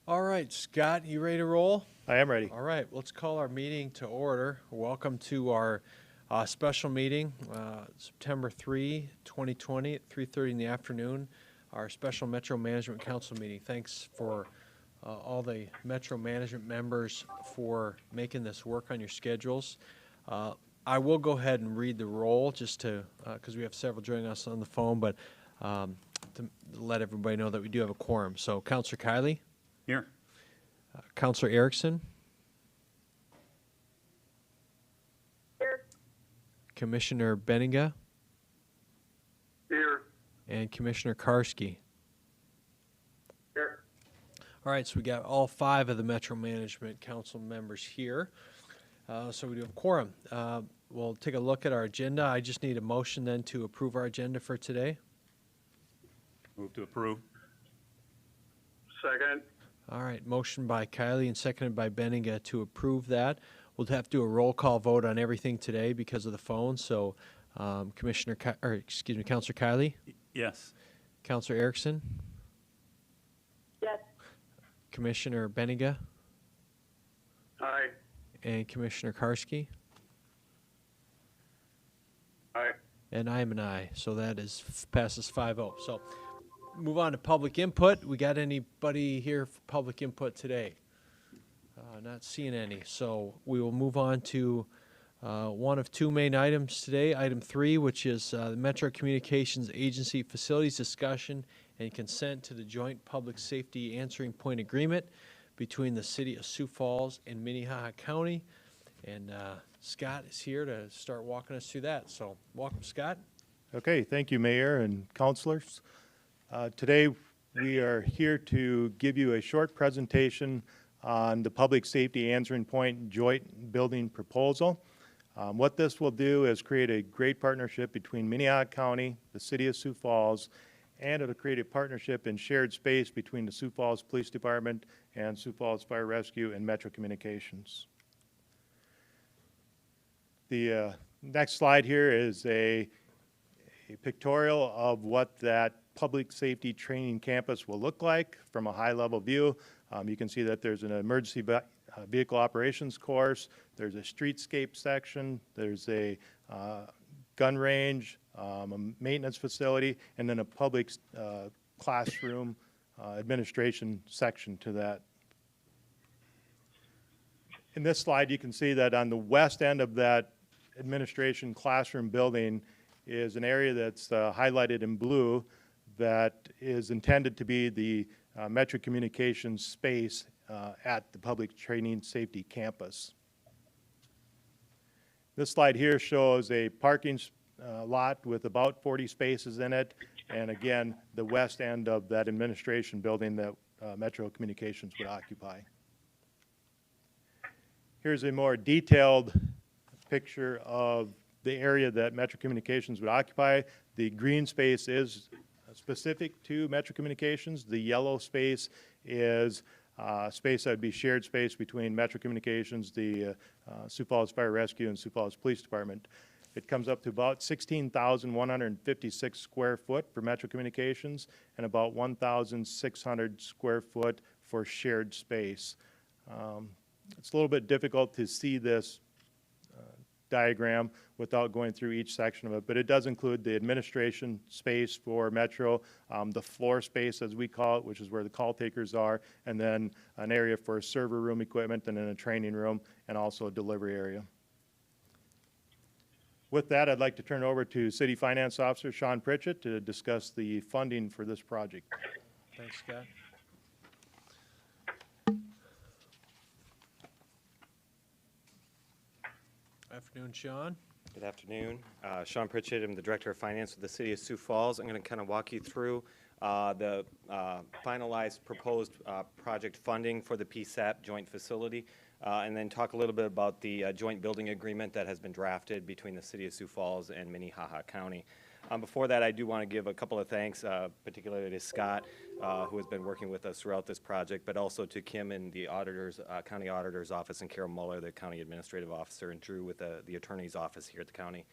All right, Scott, you ready to roll? I am ready. All right, let's call our meeting to order. Welcome to our special meeting, September 3, 2020 at 3:30 in the afternoon, our special Metro Management Council meeting. Thanks for all the Metro Management members for making this work on your schedules. I will go ahead and read the roll just to, because we have several joining us on the phone, but to let everybody know that we do have a quorum. So, Councilor Kiley? Here. Councilor Erickson? Here. Commissioner Benninga? Here. And Commissioner Karski. Here. All right, so we got all 5 of the Metro Management Council members here. So we do have quorum. We'll take a look at our agenda. I just need a motion then to approve our agenda for today. Move to approve. Second. All right, motion by Kiley and seconded by Benninga to approve that. We'll have to do a roll call vote on everything today because of the phone. So, Councilor Kiley, Yes. Councilor Erickson, Yes. Commissioner Benninga, Aye. and Commissioner Karski. Aye. And I am an aye, so that passes 5-0. So, move on to public input. We got anybody here for public input today? Not seeing any. So we will move on to one of 2 main items today. Item 3, which is the Metro Communications Agency Facilities Discussion and Consent to the Joint Public Safety Answering Point Agreement between the City of Sioux Falls and Minnehaha County. And Scott is here to start walking us through that. So welcome, Scott. Okay, thank you, Mayor and councilors. Today, we are here to give you a short presentation on the Public Safety Answering Point Joint Building Proposal. What this will do is create a great partnership between Minnehaha County, the City of Sioux Falls, and it'll create a partnership in shared space between the Sioux Falls Police Department and Sioux Falls Fire Rescue and Metro Communications. The next slide here is a pictorial of what that public safety training campus will look like from a high-level view. You can see that there's an emergency vehicle operations course, there's a streetscape section, there's a gun range, a maintenance facility, and then a public classroom administration section to that. In this slide, you can see that on the west end of that administration classroom building is an area that's highlighted in blue that is intended to be the Metro Communications space at the Public Training Safety Campus. This slide here shows a parking lot with about 40 spaces in it, and again, the west end of that administration building that Metro Communications would occupy. Here's a more detailed picture of the area that Metro Communications would occupy. The green space is specific to Metro Communications. The yellow space is space that would be shared space between Metro Communications, the Sioux Falls Fire Rescue, and Sioux Falls Police Department. It comes up to about 16,156 square foot for Metro Communications and about 1,600 square foot for shared space. It's a little bit difficult to see this diagram without going through each section of it, but it does include the administration space for Metro, the floor space as we call it, which is where the call takers are, and then an area for server room equipment and then a training room and also a delivery area. With that, I'd like to turn it over to City Finance Officer Sean Pritchett to discuss the funding for this project. Thanks, Scott. Afternoon, Sean. Good afternoon. Sean Pritchett, I'm the Director of Finance with the City of Sioux Falls. I'm going to kind of walk you through the finalized proposed project funding for the PSAP joint facility, and then talk a little bit about the joint building agreement that has been drafted between the City of Sioux Falls and Minnehaha County. Before that, I do want to give a couple of thanks, particularly to Scott, who has been working with us throughout this project, but also to Kim in the auditors, county auditor's office, and Carol Muller, the county administrative officer, and Drew with the attorney's office here at the county.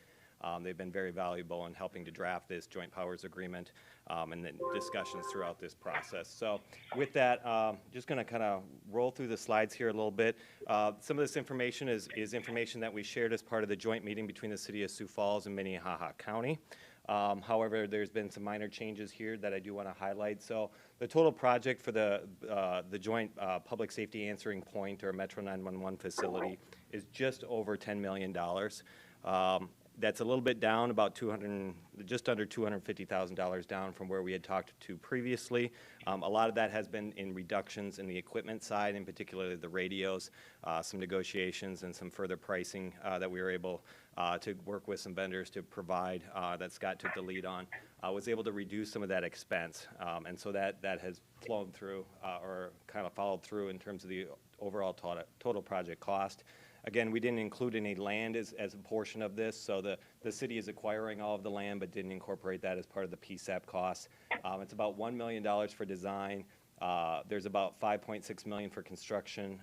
They've been very valuable in helping to draft this joint powers agreement and then discussions throughout this process. So with that, just going to kind of roll through the slides here a little bit. Some of this information is information that we shared as part of the joint meeting between the City of Sioux Falls and Minnehaha County. However, there's been some minor changes here that I do want to highlight. So the total project for the joint public safety answering point or Metro 911 facility is just over $10 million. That's a little bit down, about just under $250,000 down from where we had talked to previously. A lot of that has been in reductions in the equipment side, in particular the radios, some negotiations and some further pricing that we were able to work with some vendors to provide that Scott took the lead on. Was able to reduce some of that expense. And so that has flown through or kind of followed through in terms of the overall total project cost. Again, we didn't include any land as a portion of this, so the city is acquiring all of the land but didn't incorporate that as part of the PSAP costs. It's about $1 million for design. There's about $5.6 million for construction,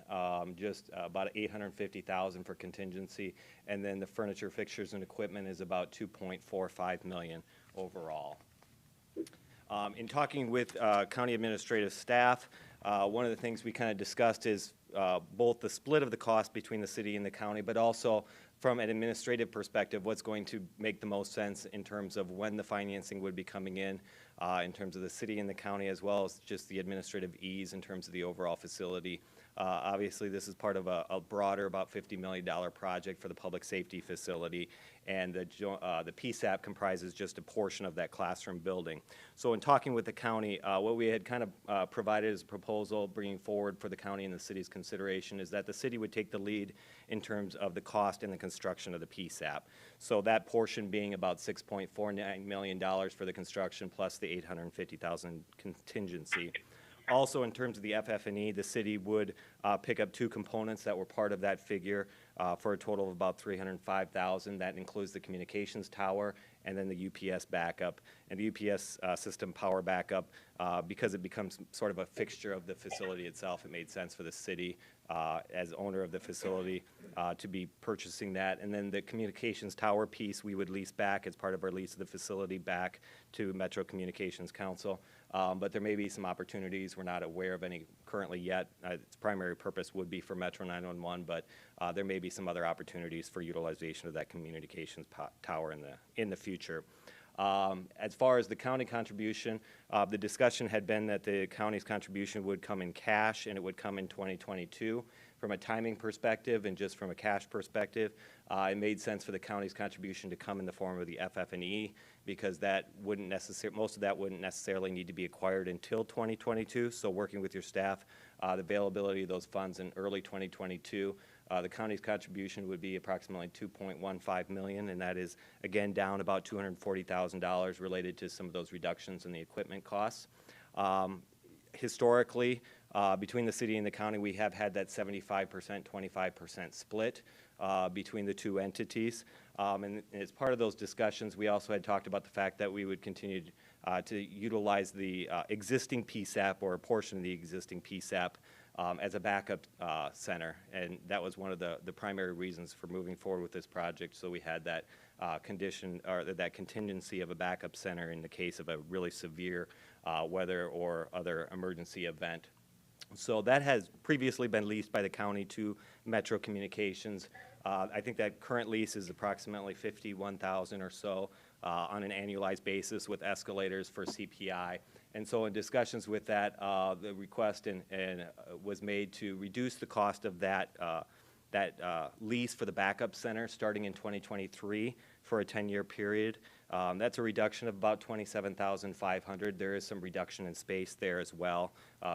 just about $850,000 for contingency, and then the furniture, fixtures, and equipment is about $2.45 million overall. In talking with county administrative staff, one of the things we kind of discussed is both the split of the cost between the city and the county, but also from an administrative perspective, what's going to make the most sense in terms of when the financing would be coming in terms of the city and the county, as well as just the administrative ease in terms of the overall facility. Obviously, this is part of a broader, about $50 million project for the public safety facility, and the PSAP comprises just a portion of that classroom building. So in talking with the county, what we had kind of provided as a proposal bringing forward for the county and the city's consideration is that the city would take the lead in terms of the cost and the construction of the PSAP. So that portion being about $6.49 million for the construction plus the $850,000 contingency. Also, in terms of the FF&E, the city would pick up two components that were part of that figure for a total of about $305,000. That includes the communications tower and then the UPS backup. And the UPS system power backup, because it becomes sort of a fixture of the facility itself, it made sense for the city as owner of the facility to be purchasing that. And then the communications tower piece we would lease back as part of our lease of the facility back to Metro Communications Council. But there may be some opportunities. We're not aware of any currently yet. Its primary purpose would be for Metro 911, but there may be some other opportunities for utilization of that communications tower in the future. As far as the county contribution, the discussion had been that the county's contribution would come in cash and it would come in 2022. From a timing perspective and just from a cash perspective, it made sense for the county's contribution to come in the form of the FF&E because that wouldn't most of that wouldn't necessarily need to be acquired until 2022. So working with your staff, the availability of those funds in early 2022, the county's contribution would be approximately $2.15 million, and that is, again, down about $240,000 related to some of those reductions in the equipment costs. Historically, between the city and the county, we have had that 75%, 25% split between the two entities. And as part of those discussions, we also had talked about the fact that we would continue to utilize the existing PSAP or a portion of the existing PSAP as a backup center, and that was one of the primary reasons for moving forward with this project. So we had that condition or that contingency of a backup center in the case of a really severe weather or other emergency event. So that has previously been leased by the county to Metro Communications. I think that current lease is approximately $51,000 or so on an annualized basis with escalators for CPI. And so in discussions with that, the request was made to reduce the cost of that lease for the backup center starting in 2023 for a 10-year period. That's a reduction of about $27,500. There is some reduction in space there as well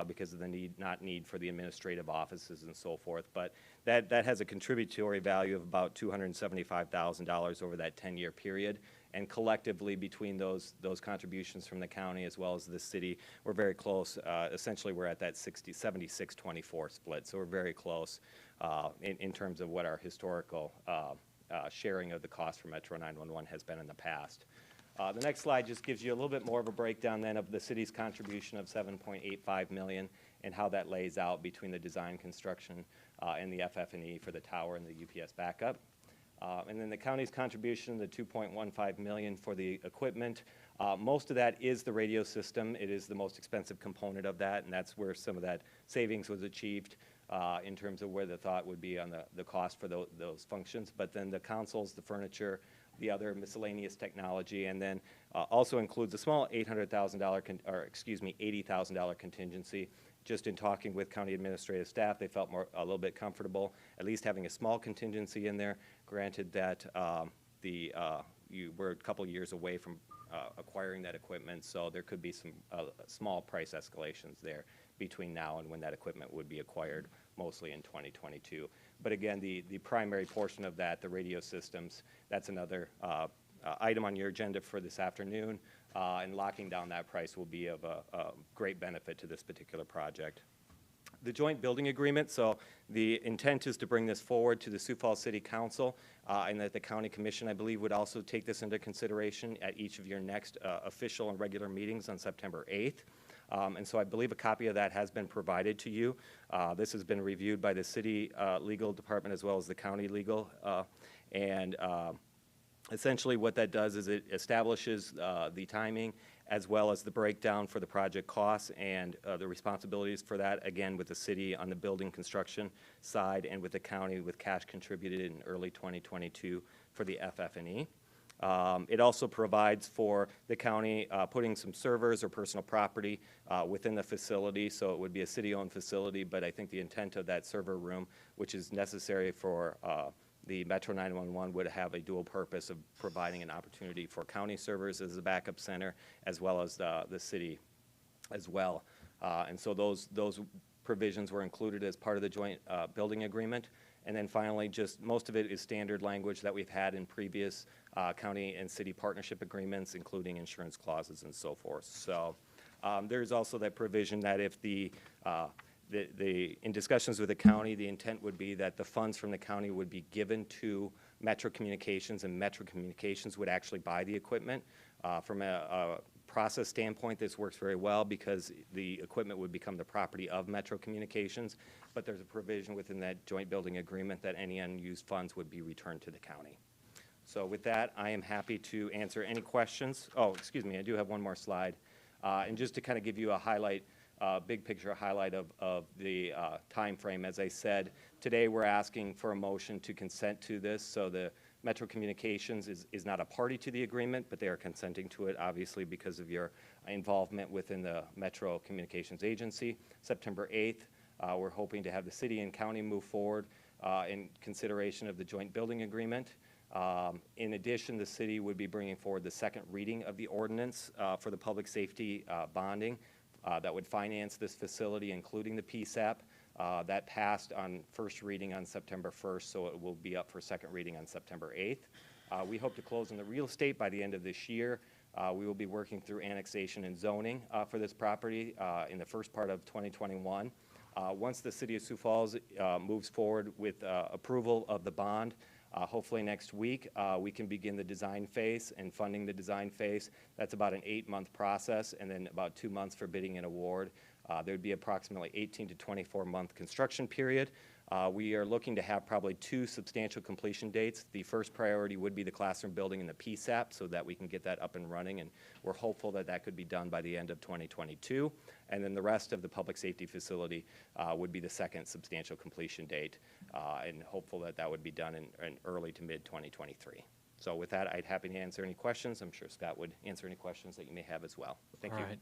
because of the need for the administrative offices and so forth. But that has a contributory value of about $275,000 over that 10-year period. And collectively, between those contributions from the county as well as the city, we're very close. Essentially, we're at that 76-24 split. So we're very close in terms of what our historical sharing of the cost for Metro 911 has been in the past. The next slide just gives you a little bit more of a breakdown then of the city's contribution of $7.85 million and how that lays out between the design, construction, and the FF&E for the tower and the UPS backup. And then the county's contribution, the $2.15 million for the equipment, most of that is the radio system. It is the most expensive component of that, and that's where some of that savings was achieved in terms of where the thought would be on the cost for those functions. But then the consoles, the furniture, the other miscellaneous technology, and then also includes a small $80,000 contingency. Just in talking with county administrative staff, they felt a little bit comfortable, at least having a small contingency in there. Granted that you were a couple years away from acquiring that equipment, so there could be some small price escalations there between now and when that equipment would be acquired, mostly in 2022. But again, the primary portion of that, the radio systems, that's another item on your agenda for this afternoon, and locking down that price will be of a great benefit to this particular project. The joint building agreement, so the intent is to bring this forward to the Sioux Falls City Council, and that the County Commission, I believe, would also take this into consideration at each of your next official and regular meetings on September 8th. And so I believe a copy of that has been provided to you. This has been reviewed by the city legal department as well as the county legal. Essentially what that does is it establishes the timing as well as the breakdown for the project costs and the responsibilities for that, again, with the city on the building construction side and with the county with cash contributed in early 2022 for the FF&E. It also provides for the county putting some servers or personal property within the facility, so it would be a city-owned facility, but I think the intent of that server room, which is necessary for the Metro 911, would have a dual purpose of providing an opportunity for county servers as a backup center, as well as the city as well. And so those provisions were included as part of the joint building agreement. And then finally, just most of it is standard language that we've had in previous county and city partnership agreements, including insurance clauses and so forth. So there's also that provision that if in discussions with the county, the intent would be that the funds from the county would be given to Metro Communications, and Metro Communications would actually buy the equipment. From a process standpoint, this works very well because the equipment would become the property of Metro Communications, but there's a provision within that joint building agreement that any unused funds would be returned to the county. So with that, I am happy to answer any questions. Oh, excuse me, I do have one more slide. And just to kind of give you a highlight, big picture highlight of the time frame, as I said, today we're asking for a motion to consent to this. So the Metro Communications is not a party to the agreement, but they are consenting to it, obviously, because of your involvement within the Metro Communications Agency. September 8th, we're hoping to have the city and county move forward in consideration of the joint building agreement. In addition, the city would be bringing forward the second reading of the ordinance for the public safety bonding that would finance this facility, including the PSAP. That passed on first reading on September 1st, so it will be up for second reading on September 8th. We hope to close on the real estate by the end of this year. We will be working through annexation and zoning for this property in the first part of 2021. Once the city of Sioux Falls moves forward with approval of the bond, hopefully next week, we can begin the design phase and funding the design phase. That's about an 8-month process, and then about 2 months for bidding and award. There'd be approximately 18 to 24-month construction period. We are looking to have probably 2 substantial completion dates. The first priority would be the classroom building and the PSAP, so that we can get that up and running, and we're hopeful that that could be done by the end of 2022. And then the rest of the public safety facility would be the second substantial completion date, and hopeful that that would be done in early to mid 2023. So with that, I'd happy to answer any questions. I'm sure Scott would answer any questions that you may have as well. Thank you. All right.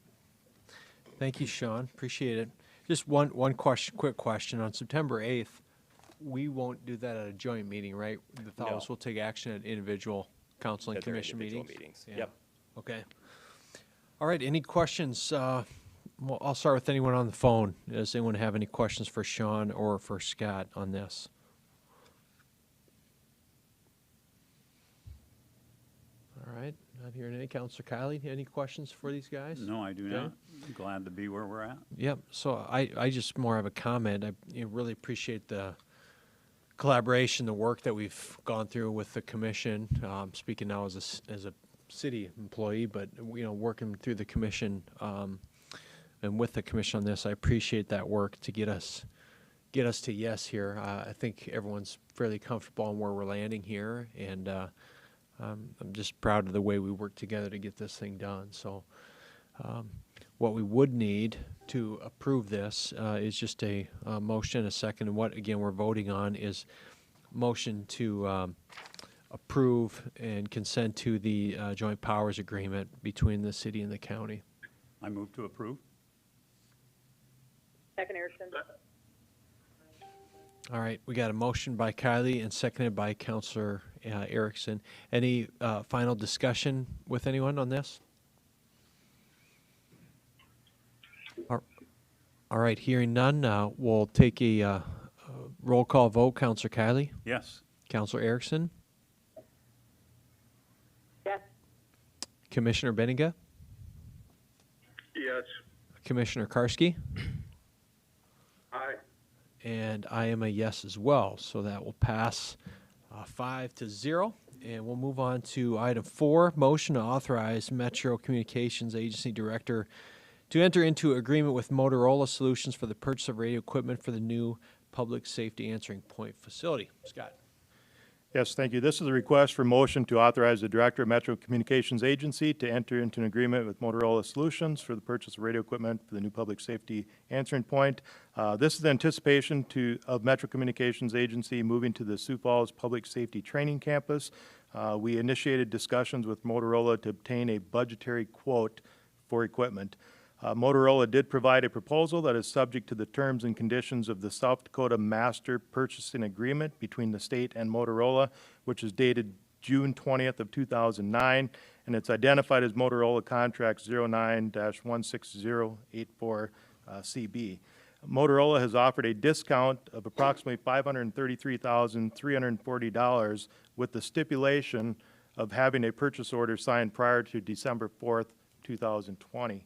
Thank you, Sean. Appreciate it. Just one question, quick question. On September 8th, we won't do that at a joint meeting, right? The fellows will take action at individual council and At their commission individual meetings? meetings. Yep. Okay. All right, any questions? Well, I'll start with anyone on the phone. Does anyone have any questions for Sean or for Scott on this? All right, not hearing any. Councilor Kiley, any questions for these guys? No, I do Okay. not. I'm glad to be where we're at. Yep, so I just more have a comment. I really appreciate the collaboration, the work that we've gone through with the commission. Speaking now as a city employee, but working through the commission and with the commission on this, I appreciate that work to get us get us to yes here. I think everyone's fairly comfortable on where we're landing here, and I'm just proud of the way we worked together to get this thing done. So what we would need to approve this is just a motion, a second, and what, again, we're voting on is motion to approve and consent to the joint powers agreement between the city and the county. I move to approve. Second, Erickson. All right, we got a motion by Kylie and seconded by Counselor Erickson. Any final discussion with anyone on this? All right, hearing none, we'll take a roll call vote. Counselor Kylie? Yes. Counselor Erickson? Yes. Commissioner Benninga? Yes. Commissioner Karski? Aye. And I am a yes as well, so that will pass 5-0. And we'll move on to item 4, motion to authorize Metro Communications Agency Director to enter into agreement with Motorola Solutions for the purchase of radio equipment for the new public safety answering point facility. Scott. Yes, thank you. This is a request for motion to authorize the Director of Metro Communications Agency to enter into an agreement with Motorola Solutions for the purchase of radio equipment for the new public safety answering point. This is the anticipation of Metro Communications Agency moving to the Sioux Falls Public Safety Training Campus. We initiated discussions with Motorola to obtain a budgetary quote for equipment. Motorola did provide a proposal that is subject to the terms and conditions of the South Dakota Master Purchasing Agreement between the state and Motorola, which is dated June 20th of 2009, and it's identified as Motorola Contract 09-16084 CB. Motorola has offered a discount of approximately $533,340 with the stipulation of having a purchase order signed prior to December 4th, 2020.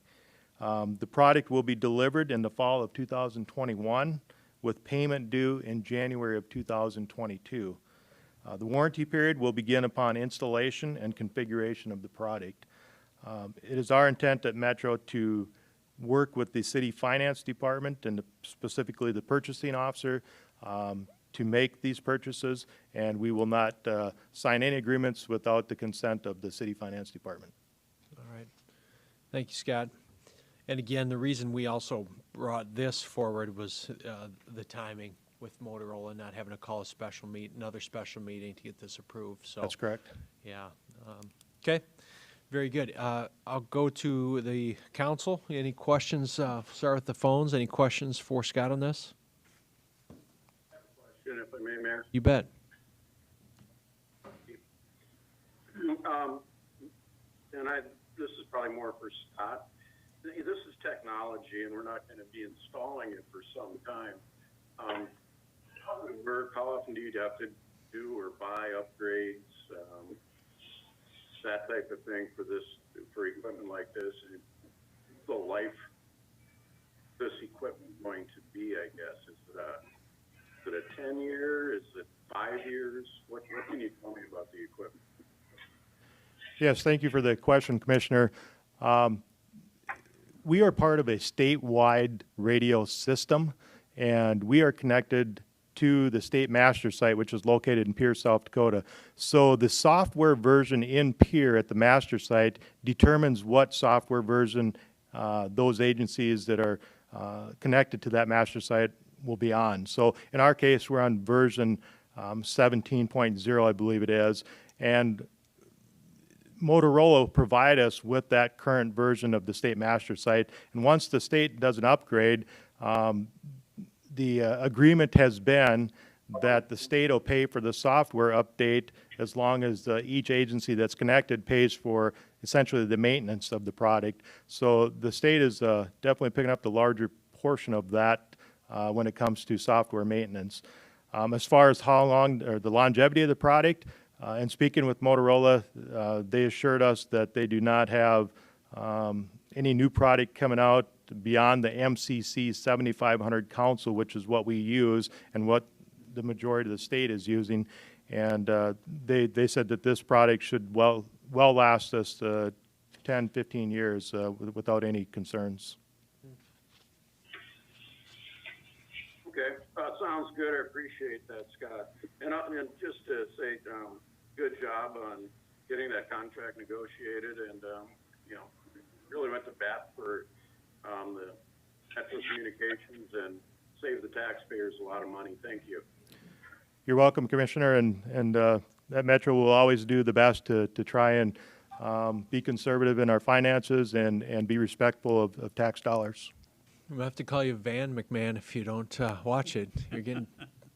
The product will be delivered in the fall of 2021 with payment due in January of 2022. The warranty period will begin upon installation and configuration of the product. It is our intent at Metro to work with the City Finance Department and specifically the purchasing officer to make these purchases, and we will not sign any agreements without the consent of the City Finance Department. All right. Thank you, Scott. And again, the reason we also brought this forward was the timing with Motorola not having to call another special meeting to get this approved. So That's correct. yeah. Okay. Very good. I'll go to the council. Any questions? Start with the phones. Any questions for Scott on this? Question, if I may, Mayor. You bet. This is probably more for Scott. This is technology, and we're not going to be installing it for some time. How often do you have to do or buy upgrades, that type of thing for equipment like this? And the life this equipment going to be, I guess, is it a 10-year? Is it 5 years? What can you tell me about the equipment? Yes, thank you for the question, Commissioner. We are part of a statewide radio system, and we are connected to the state master site, which is located in Pierre, South Dakota. So the software version in Pierre at the master site determines what software version those agencies that are connected to that master site will be on. So in our case, we're on version 17.0, I believe it is, and Motorola provide us with that current version of the state master site. And once the state does an upgrade, the agreement has been that the state will pay for the software update as long as each agency that's connected pays for essentially the maintenance of the product. So the state is definitely picking up the larger portion of that when it comes to software maintenance. As far as how long or the longevity of the product, and speaking with Motorola, they assured us that they do not have any new product coming out beyond the MCC 7500 console, which is what we use and what the majority of the state is using. And they said that this product should well last us 10, 15 years without any concerns. Okay, Okay, sounds good. I appreciate that, Scott. And just to say, good job on getting that contract negotiated, and really went to bat for the Metro Communications and saved the taxpayers a lot of money. Thank you. You're welcome, Commissioner, and that Metro will always do the best to try and be conservative in our finances and be respectful of tax dollars. We'll have to call you Van McMahon if you don't watch it. You're getting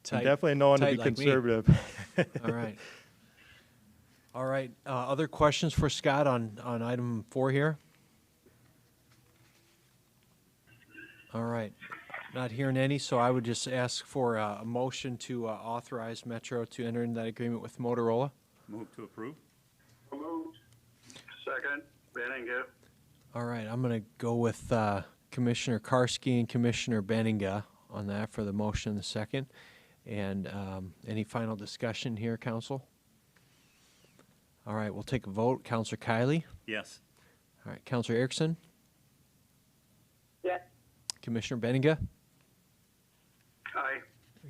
tight. I'm definitely known to tight be like me. conservative. All right. All right. Other questions for Scott on item 4 here? All right. Not hearing any, so I would just ask for a motion to authorize Metro to enter into that agreement with Motorola. Move to approve? So moved. Second, Benninga. All right. I'm going to go with Commissioner Karski and Commissioner Benninga on that for the motion in the second. And any final discussion here, Council? All right. We'll take a vote. Councilor Kiley? Yes. All right. Councilor Erickson? Yes. Commissioner Benninga? Aye.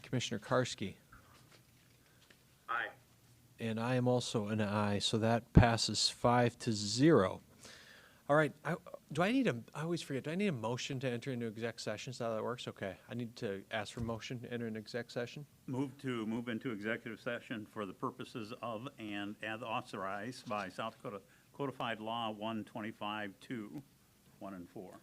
Commissioner Karski? Aye. And I am also an aye, so that passes 5-0. All right, I always forget, do I need a motion to enter into exec session? Is that how that works? Okay, I need to ask for motion to enter an exec session? Move into executive session for the purposes of and as authorized by South Dakota Codified Law 125-2, 1 and 4.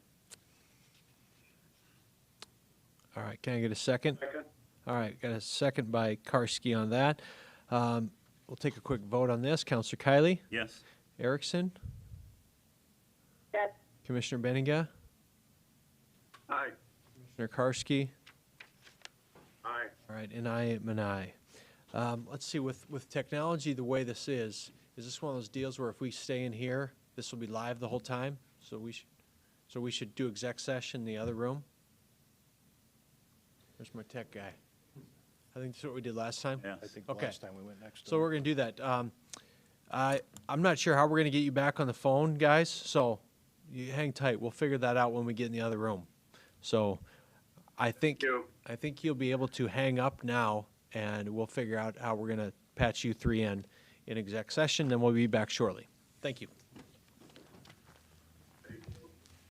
All right, can I get a second? Second. All right, got a second by Karski on that. We'll take a quick vote on this. Councilor Kiley? Yes. Erickson? Yes. Commissioner Benninga? Aye. Commissioner Karski? Aye. All right, and I am an aye. Let's see, with technology the way this is this one of those deals where if we stay in here, this will be live the whole time? So we should do exec session in the other room? Where's my tech guy? I think that's what we did last time. Yes. I think Okay. last time we went next So door. we're going to do that. I'm not sure how we're going to get you back on the phone, guys, so you hang tight. We'll figure that out when we get in the other room. So I think you'll be able to hang up now, and we'll figure out how we're going to patch you 3 in exec session, then we'll be back shortly. Thank you.